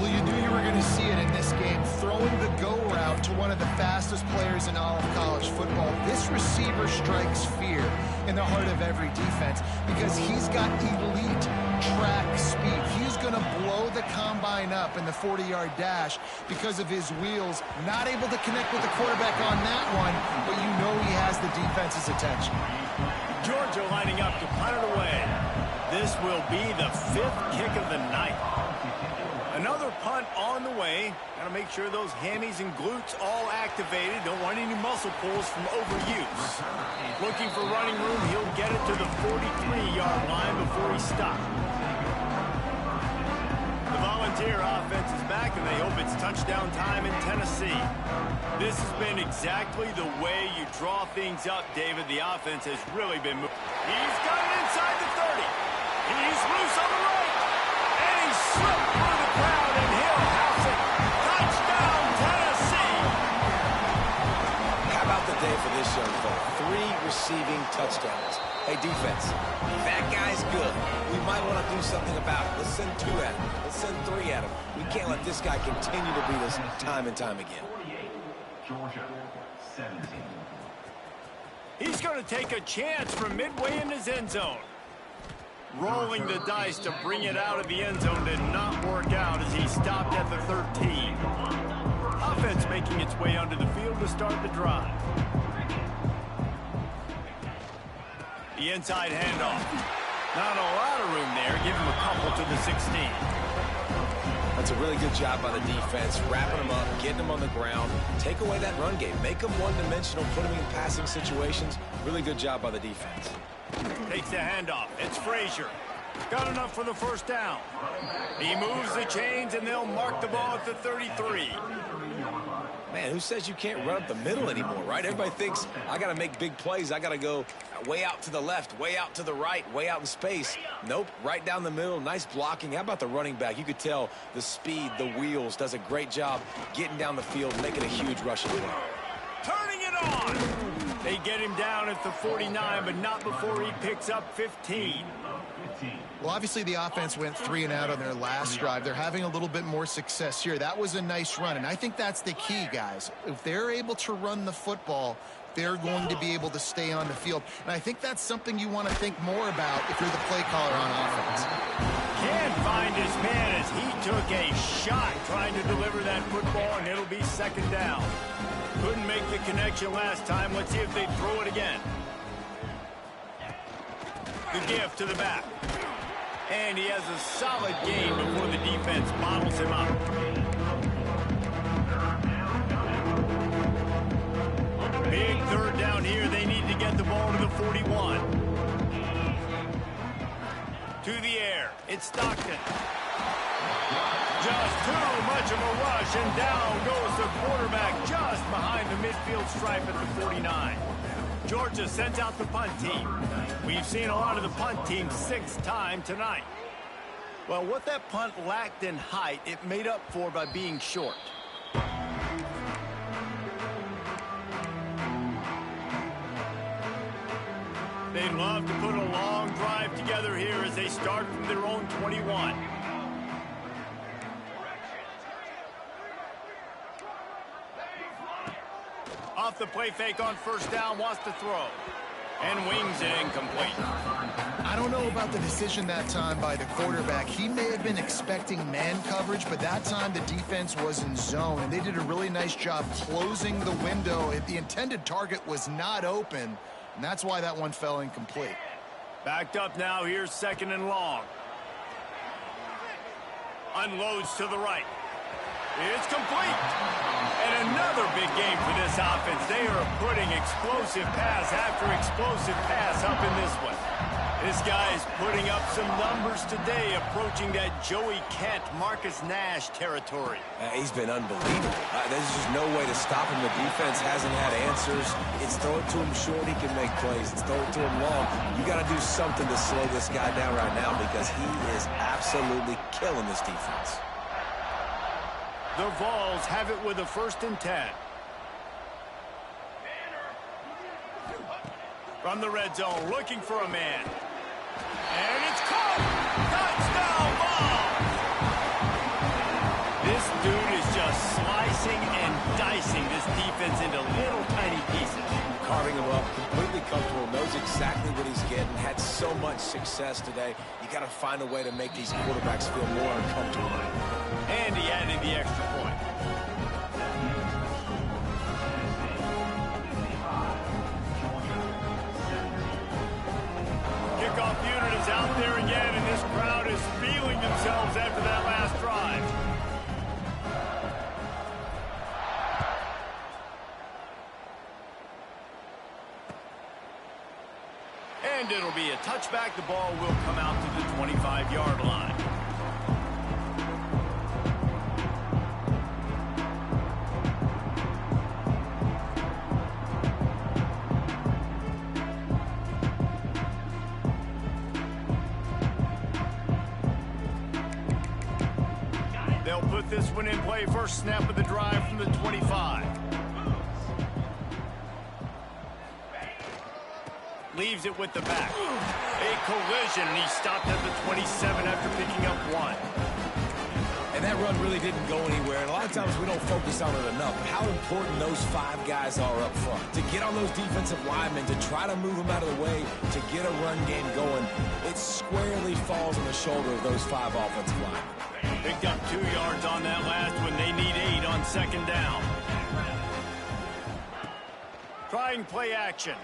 Well, you knew you were going to see it in this game, throwing the go route to one of the fastest players in all of college football. This receiver strikes fear in the heart of every defense because he's got elite track speed. He's going to blow the combine up in the 40-yard dash because of his wheels. Not able to connect with the quarterback on that one, but you know he has the defense's attention. Georgia lining up to punt it away. This will be the 5th kick of the night. Another punt on the way. Got to make sure those hammies and glutes all activated. Don't want any muscle pulls from overuse. Looking for running room. He'll get it to the 43-yard line before he stops. The Volunteer offense is back, and they hope it's touchdown time in Tennessee. This has been exactly the way you draw things up, David. The offense has really been moving. He's got it inside the 30. He's loose on the right. And he slipped through the crowd, and he'll house it. Touchdown, Tennessee! How about the day for this young fella? 3 receiving touchdowns. Hey, defense, that guy's good. We might want to do something about it. Let's send 2 at him. Let's send 3 at him. We can't let this guy continue to beat us time and time again. Georgia, 17. He's going to take a chance from midway in his end zone. Rolling the dice to bring it out of the end zone did not work out as he stopped at the 13. Offense making its way onto the field to start the drive. The inside handoff. Not a lot of room there. Give him a couple to the 16. That's a really good job by the defense, wrapping them up, getting them on the ground, take away that run game, make them one-dimensional, put them in passing situations. Really good job by the defense. Takes the handoff. It's Frazier. Got enough for the first down. He moves the chains, and they'll mark the ball at the 33. Man, who says you can't run up the middle anymore, right? Everybody thinks, I got to make big plays. I got to go way out to the left, way out to the right, way out in space. Nope, right down the middle. Nice blocking. How about the running back? You could tell the speed, the wheels, does a great job getting down the field, making a huge rushing play. Turning it on. They get him down at the 49, but not before he picks up 15. Well, obviously the offense went 3 and out on their last drive. They're having a little bit more success here. That was a nice run, and I think that's the key, guys. If they're able to run the football, they're going to be able to stay on the field. And I think that's something you want to think more about if you're the play caller on offense. Can't find his man as he took a shot trying to deliver that football, and it'll be second down. Couldn't make the connection last time. Let's see if they throw it again. The gift to the back. And he has a solid gain before the defense bottles him up. Big third down here. They need to get the ball to the 41. To the air. It's Stockton. Just too much of a rush, and down goes the quarterback just behind the midfield stripe at the 49. Georgia sends out the punt team. We've seen a lot of the punt team 6 times tonight. Well, what that punt lacked in height, it made up for by being short. They'd love to put a long drive together here as they start from their own 21. Off the play fake on first down, wants to throw. And wings it incomplete. I don't know about the decision that time by the quarterback. He may have been expecting man coverage, but that time the defense was in zone, and they did a really nice job closing the window. If the intended target was not open, and that's why that one fell incomplete. Backed up now, here's 2nd and long. Unloads to the right. It's complete. And another big game for this offense. They are putting explosive pass after explosive pass up in this one. This guy is putting up some numbers today, approaching that Joey Kent, Marcus Nash territory. He's been unbelievable. There's just no way to stop him. The defense hasn't had answers. It's throw it to him short, he can make plays. It's throw it to him long. You got to do something to slow this guy down right now because he is absolutely killing this defense. The Vols have it with a 1st and 10. From the red zone, looking for a man. And it's caught! Touchdown Vols! This dude is just slicing and dicing this defense into little tiny pieces. Carving him up, completely comfortable, knows exactly what he's getting, had so much success today. You got to find a way to make these quarterbacks feel more uncomfortable. And he added the extra point. Kickoff unit is out there again, and this crowd is feeling themselves after that last drive. And it'll be a touchback. The ball will come out to the 25-yard line. They'll put this one in play. First snap of the drive from the 25. Leaves it with the back. A collision, and he stopped at the 27 after picking up 1. And that run really didn't go anywhere. And a lot of times we don't focus on it enough. But how important those 5 guys are up front. To get on those defensive linemen, to try to move them out of the way, to get a run game going, it squarely falls on the shoulder of those 5 offensive linemen. Picked up 2 yards on that last one. They need 8 on 2nd down. Trying play action.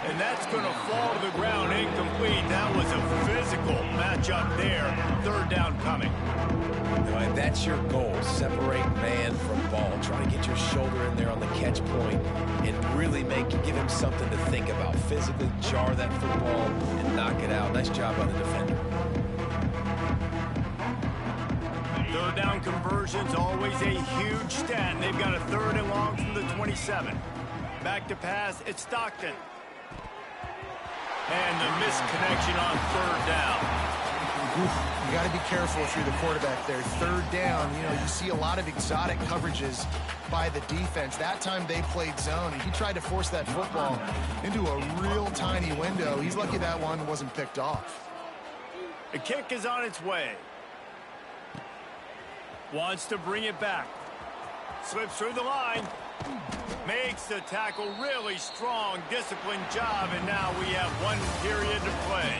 And that's going to fall to the ground incomplete. That was a physical matchup there. 3rd down coming. And that's your goal. Separate man from ball. Try to get your shoulder in there on the catch point and really give him something to think about. Physically jar that football and knock it out. Nice job by the defender. 3rd down conversions, always a huge stat. And they've got a 3rd and long from the 27. Back to pass, it's Stockton. And the misconnection on 3rd down. You got to be careful if you're the quarterback there. 3rd down, you see a lot of exotic coverages by the defense. That time they played zone, and he tried to force that football into a real tiny window. He's lucky that one wasn't picked off. The kick is on its way. Wants to bring it back. Slips through the line. Makes the tackle really strong, disciplined job, and now we have 1 period to play.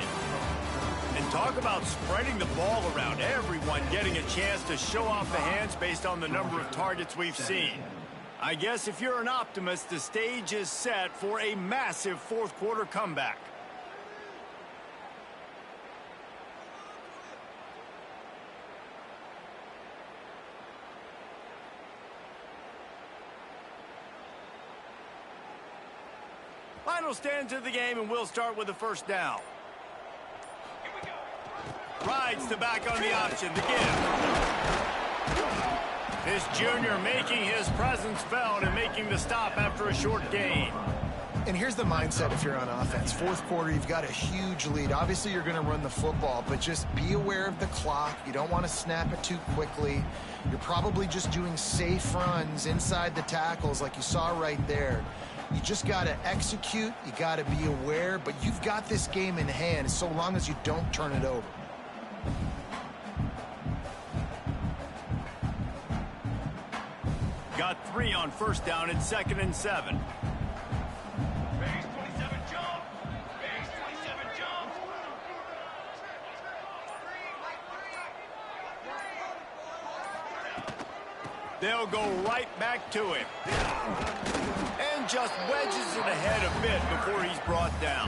And talk about spreading the ball around. Everyone getting a chance to show off the hands based on the number of targets we've seen. I guess if you're an optimist, the stage is set for a massive 4th quarter comeback. Final stands of the game, and we'll start with the first down. Rides the back on the option. The give. This junior making his presence felt and making the stop after a short gain. And here's the mindset if you're on offense. Fourth quarter, you've got a huge lead. Obviously, you're going to run the football, but just be aware of the clock. You don't want to snap it too quickly. You're probably just doing safe runs inside the tackles like you saw right there. You just got to execute. You got to be aware, but you've got this game in hand so long as you don't turn it over. Got 3 on first down. It's 2nd and 7. They'll go right back to him. And just wedges it ahead a bit before he's brought down.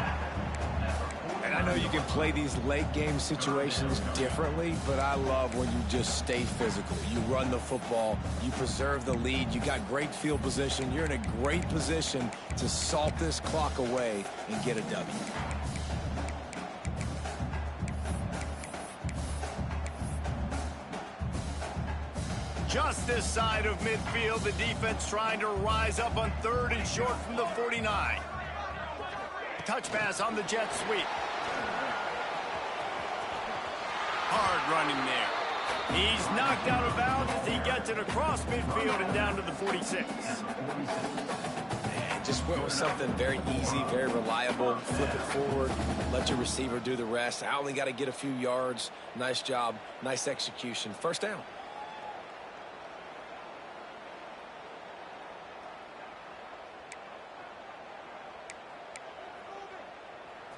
And I know you can play these late game situations differently, but I love when you just stay physical. You run the football, you preserve the lead, you got great field position, you're in a great position to salt this clock away and get a W. Just this side of midfield, the defense trying to rise up on 3rd and short from the 49. Touch pass on the jet sweep. Hard running there. He's knocked out of bounds as he gets it across midfield and down to the 46. Just went with something very easy, very reliable. Flip it forward, let your receiver do the rest. I only got to get a few yards. Nice job, nice execution. First down.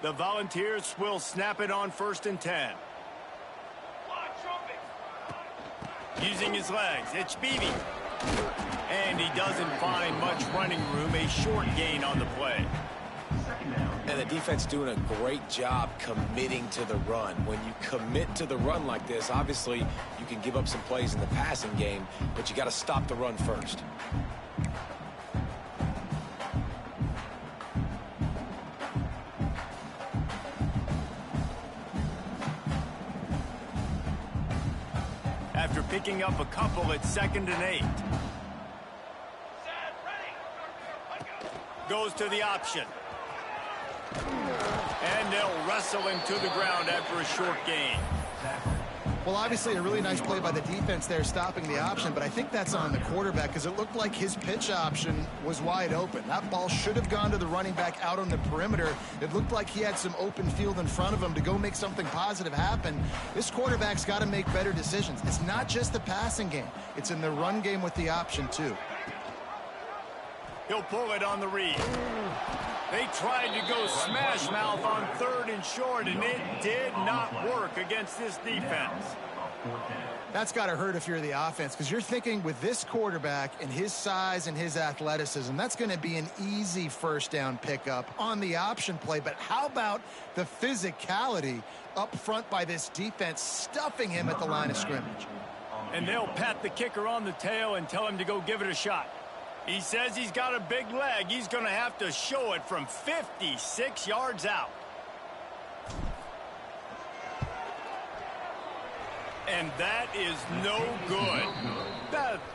The Volunteers will snap it on 1st and 10. Using his legs, it's Beebe. And he doesn't find much running room, a short gain on the play. And the defense doing a great job committing to the run. When you commit to the run like this, obviously you can give up some plays in the passing game, but you got to stop the run first. After picking up a couple, it's 2nd and 8. Goes to the option. And they'll wrestle him to the ground after a short gain. Well, obviously a really nice play by the defense there stopping the option, but I think that's on the quarterback because it looked like his pitch option was wide open. That ball should have gone to the running back out on the perimeter. It looked like he had some open field in front of him to go make something positive happen. This quarterback's got to make better decisions. It's not just the passing game. It's in the run game with the option, too. He'll pull it on the read. They tried to go smash mouth on 3rd and short, and it did not work against this defense. That's got to hurt if you're the offense, because you're thinking with this quarterback and his size and his athleticism, that's going to be an easy first down pickup on the option play. But how about the physicality up front by this defense, stuffing him at the line of scrimmage? And they'll pat the kicker on the tail and tell him to go give it a shot. He says he's got a big leg. He's going to have to show it from 56 yards out. And that is no good.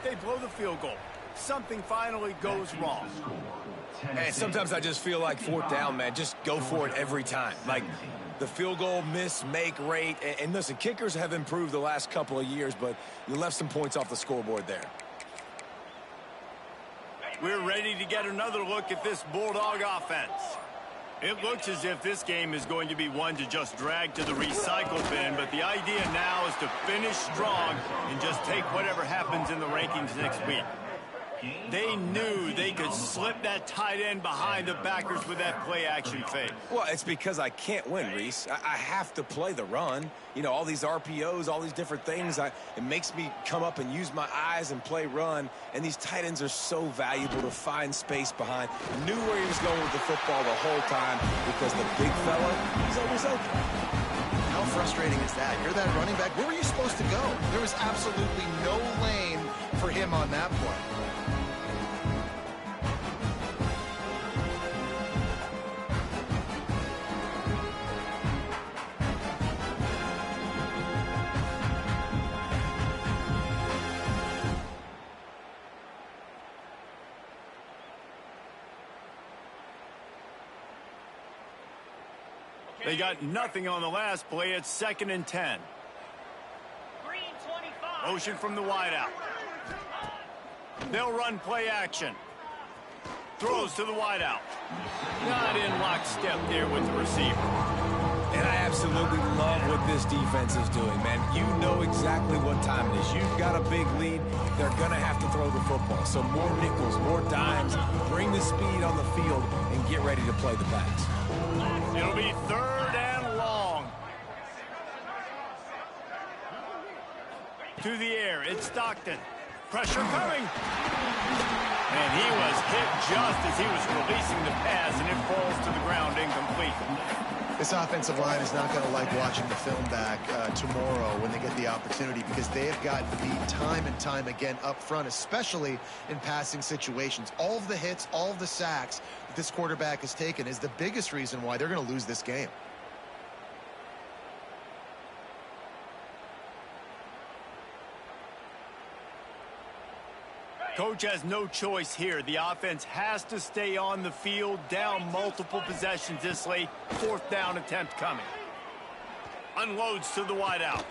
They blow the field goal. Something finally goes wrong. Hey, sometimes I just feel like 4th down, man. Just go for it every time. Like the field goal miss, make rate. And listen, kickers have improved the last couple of years, but you left some points off the scoreboard there. We're ready to get another look at this Bulldog offense. It looks as if this game is going to be one to just drag to the recycle bin, but the idea now is to finish strong and just take whatever happens in the rankings next week. They knew they could slip that tight end behind the backers with that play-action fake. Well, it's because I can't win, Reese. I have to play the run. You know, all these RPOs, all these different things. It makes me come up and use my eyes and play run. And these tight ends are so valuable to find space behind. Knew where he was going with the football the whole time because the big fella, he's always open. How frustrating is that? You're that running back. Where were you supposed to go? There was absolutely no lane for him on that play. They got nothing on the last play. It's 2nd and 10. Motion from the wideout. They'll run play action. Throws to the wideout. Not in lockstep there with the receiver. And I absolutely love what this defense is doing, man. You know exactly what time it is. You've got a big lead. They're going to have to throw the football. So more nickels, more dimes. Bring the speed on the field and get ready to play the backs. It'll be 3rd and long. To the air, it's Stockton. Pressure coming. And he was hit just as he was releasing the pass, and it falls to the ground incomplete. This offensive line is not going to like watching the film back tomorrow when they get the opportunity, because they have gotten beat time and time again up front, especially in passing situations. All of the hits, all of the sacks that this quarterback has taken is the biggest reason why they're going to lose this game. Coach has no choice here. The offense has to stay on the field, down multiple possessions this late. 4th down attempt coming. Unloads to the wideout.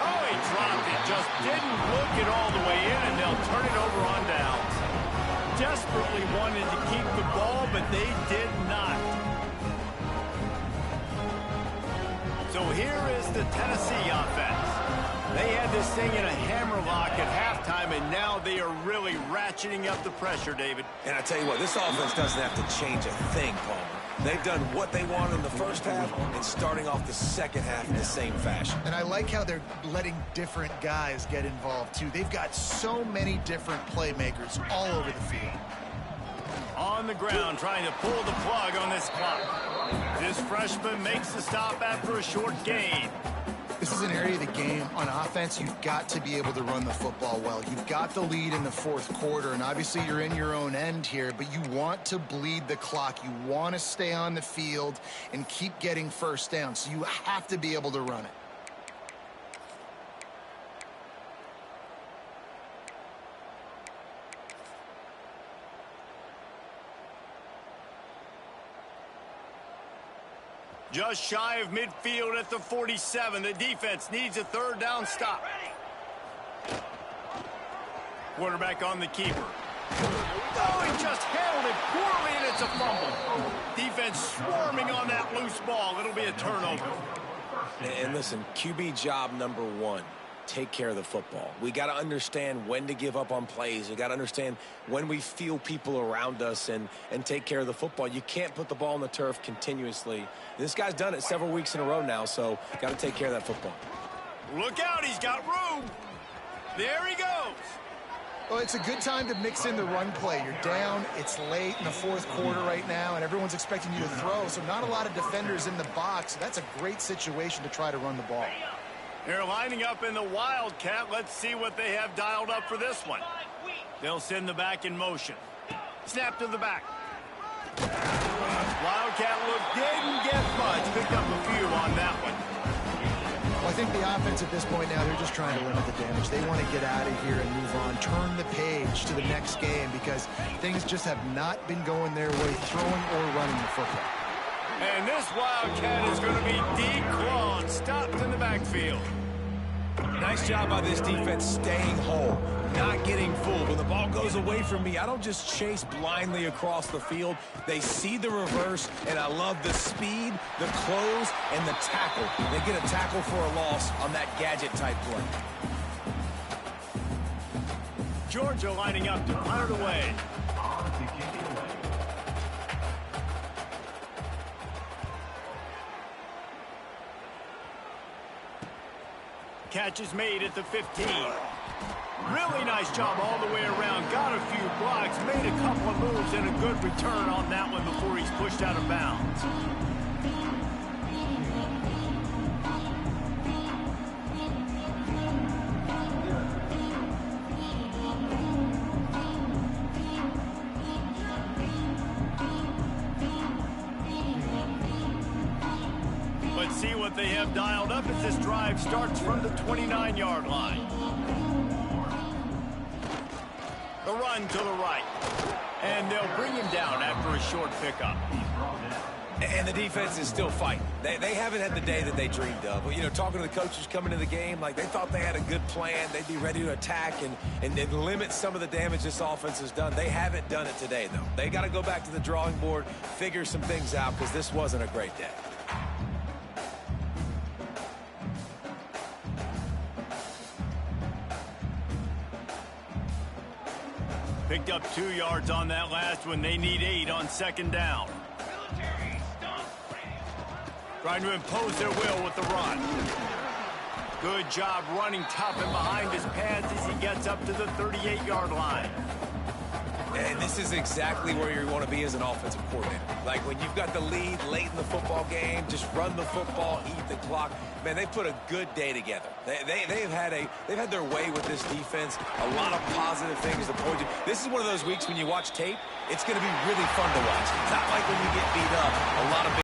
Oh, he dropped it. Just didn't look it all the way in, and they'll turn it over on downs. Desperately wanted to keep the ball, but they did not. So here is the Tennessee offense. They had this thing in a hammerlock at halftime, and now they are really ratcheting up the pressure, David. And I tell you what, this offense doesn't have to change a thing, Palmer. They've done what they wanted in the first half and starting off the second half in the same fashion. And I like how they're letting different guys get involved, too. They've got so many different playmakers all over the field. On the ground, trying to pull the plug on this clock. This freshman makes the stop after a short gain. This is an area of the game on offense you've got to be able to run the football well. You've got the lead in the 4th quarter, and obviously you're in your own end here, but you want to bleed the clock. You want to stay on the field and keep getting first down, so you have to be able to run it. Just shy of midfield at the 47. The defense needs a 3rd down stop. Quarterback on the keeper. Oh, he just handled it poorly, and it's a fumble. Defense swarming on that loose ball. It'll be a turnover. And listen, QB job number 1. Take care of the football. We got to understand when to give up on plays. We got to understand when we feel people around us and take care of the football. You can't put the ball on the turf continuously. This guy's done it several weeks in a row now, so got to take care of that football. Look out, he's got room. There he goes. Well, it's a good time to mix in the run play. You're down, it's late in the 4th quarter right now, and everyone's expecting you to throw, so not a lot of defenders in the box. That's a great situation to try to run the ball. They're lining up in the Wildcat. Let's see what they have dialed up for this one. They'll send the back in motion. Snap to the back. Wildcat look didn't get much. Picked up a few on that one. Well, I think the offense at this point now, they're just trying to limit the damage. They want to get out of here and move on. Turn the page to the next game, because things just have not been going their way, throwing or running the football. And this Wildcat is going to be declawed, stopped in the backfield. Nice job by this defense staying whole, not getting fooled. When the ball goes away from me, I don't just chase blindly across the field. They see the reverse, and I love the speed, the close, and the tackle. They get a tackle for a loss on that gadget-type play. Georgia lining up to punt it away. Catch is made at the 15. Really nice job all the way around. Got a few blocks, made a couple of moves, and a good return on that one before he's pushed out of bounds. Let's see what they have dialed up as this drive starts from the 29-yard line. The run to the right. And they'll bring him down after a short pickup. And the defense is still fighting. They haven't had the day that they dreamed of. You know, talking to the coaches coming into the game, like they thought they had a good plan. They'd be ready to attack and limit some of the damage this offense has done. They haven't done it today, though. They got to go back to the drawing board, figure some things out, because this wasn't a great day. Picked up 2 yards on that last one. They need 8 on second down. Trying to impose their will with the run. Good job running tough and behind his pads as he gets up to the 38-yard line. And this is exactly where you want to be as an offensive coordinator. Like when you've got the lead late in the football game, just run the football, eat the clock. Man, they put a good day together. They've had their way with this defense. A lot of positive things to point to. This is one of those weeks when you watch tape, it's going to be really fun to watch. It's not like when you get beat up. A lot of